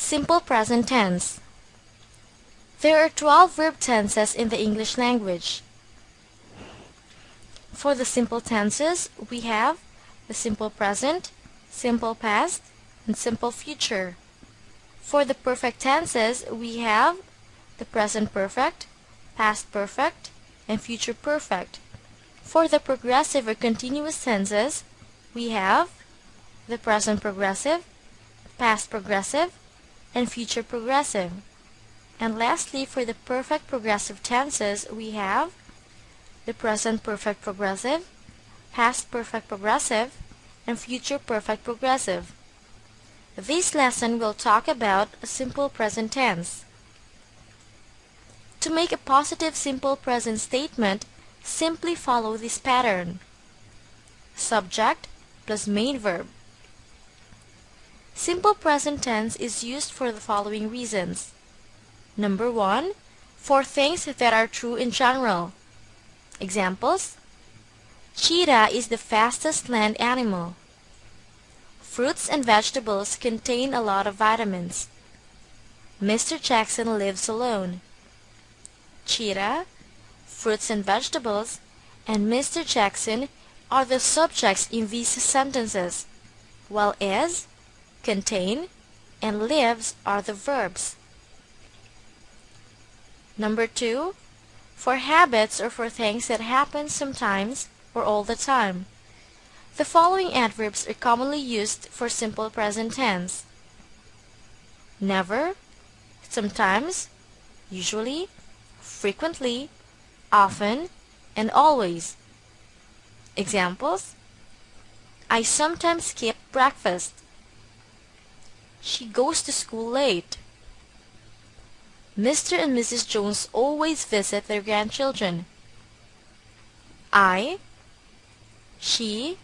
Simple present tense. There are 12 verb tenses in the English language. For the simple tenses, we have the simple present, simple past, and simple future. For the perfect tenses, we have the present perfect, past perfect, and future perfect. For the progressive or continuous tenses, we have the present progressive, past progressive, and future progressive. And lastly, for the perfect progressive tenses, we have the present perfect progressive, past perfect progressive, and future perfect progressive. This lesson will talk about a simple present tense. To make a positive simple present statement, simply follow this pattern. Subject plus main verb. Simple present tense is used for the following reasons. Number 1, for things that are true in general. Examples: cheetah is the fastest land animal. Fruits and vegetables contain a lot of vitamins. Mr. Jackson lives alone. Cheetah, fruits and vegetables, and Mr. Jackson are the subjects in these sentences, while is, contain, and lives are the verbs. Number 2, for habits or for things that happen sometimes or all the time. The following adverbs are commonly used for simple present tense: never, sometimes, usually, frequently, often, and always. Examples: I sometimes skip breakfast. She goes to school late. Mr. and Mrs. Jones always visit their grandchildren. I, she,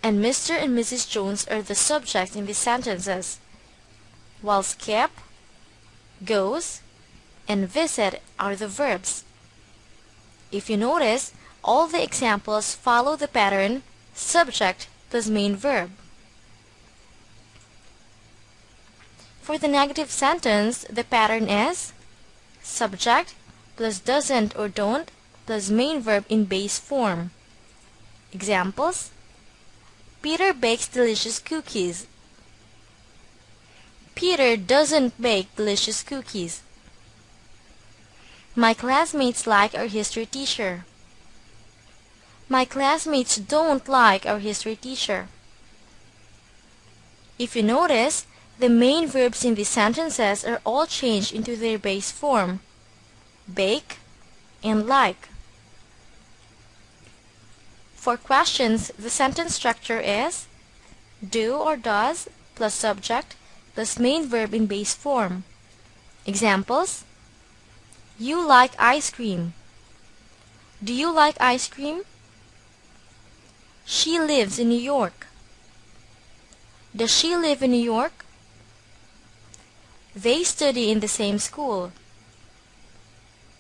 and Mr. and Mrs. Jones are the subjects in these sentences, while skip, goes, and visit are the verbs. If you notice, all the examples follow the pattern subject plus main verb. For the negative sentence, the pattern is subject plus doesn't or don't plus main verb in base form. Examples: Peter bakes delicious cookies. Peter doesn't bake delicious cookies. My classmates like our history teacher. My classmates don't like our history teacher. If you notice, the main verbs in these sentences are all changed into their base form, bake and like. For questions, the sentence structure is do or does plus subject plus main verb in base form. Examples: you like ice cream. Do you like ice cream? She lives in New York. Does she live in New York? They study in the same school.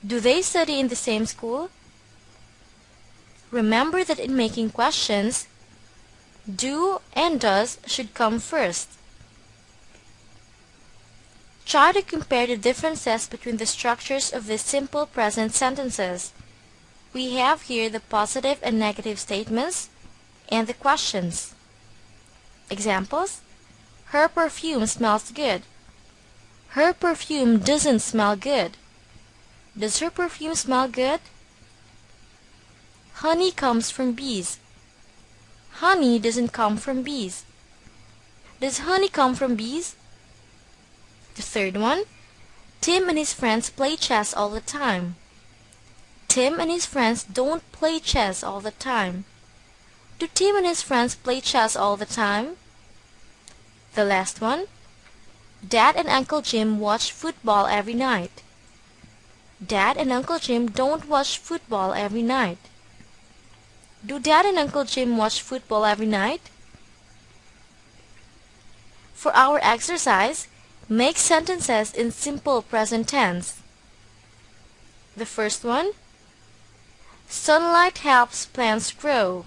Do they study in the same school? Remember that in making questions, do and does should come first. Try to compare the differences between the structures of these simple present sentences. We have here the positive and negative statements and the questions. Examples: her perfume smells good. Her perfume doesn't smell good. Does her perfume smell good? Honey comes from bees. Honey doesn't come from bees. Does honey come from bees? The third one: Tim and his friends play chess all the time. Tim and his friends don't play chess all the time. Do Tim and his friends play chess all the time? The last one: Dad and Uncle Jim watch football every night. Dad and Uncle Jim don't watch football every night. Do Dad and Uncle Jim watch football every night? For our exercise, make sentences in simple present tense. The first one: sunlight helps plants grow.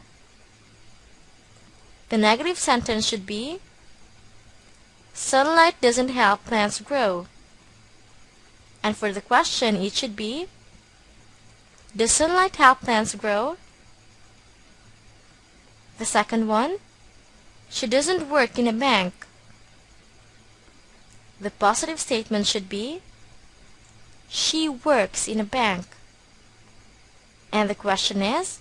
The negative sentence should be Sunlight doesn't help plants grow. And for the question, it should be, does sunlight help plants grow? The second one, she doesn't work in a bank. The positive statement should be, she works in a bank. And the question is,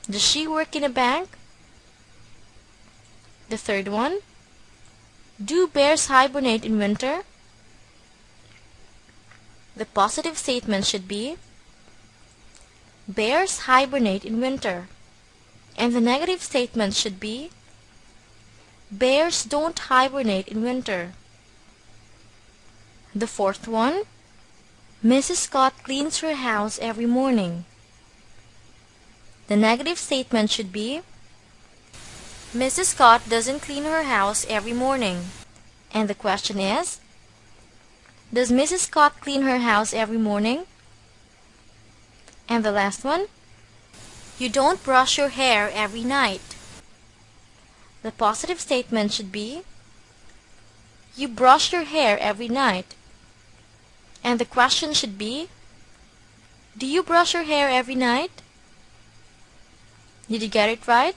does she work in a bank? The third one, do bears hibernate in winter? The positive statement should be, bears hibernate in winter. And the negative statement should be, bears don't hibernate in winter. The fourth one, Mrs. Scott cleans her house every morning. The negative statement should be, Mrs. Scott doesn't clean her house every morning. And the question is, does Mrs. Scott clean her house every morning? And the last one, you don't brush your hair every night. The positive statement should be, you brush your hair every night. And the question should be, do you brush your hair every night? Did you get it right?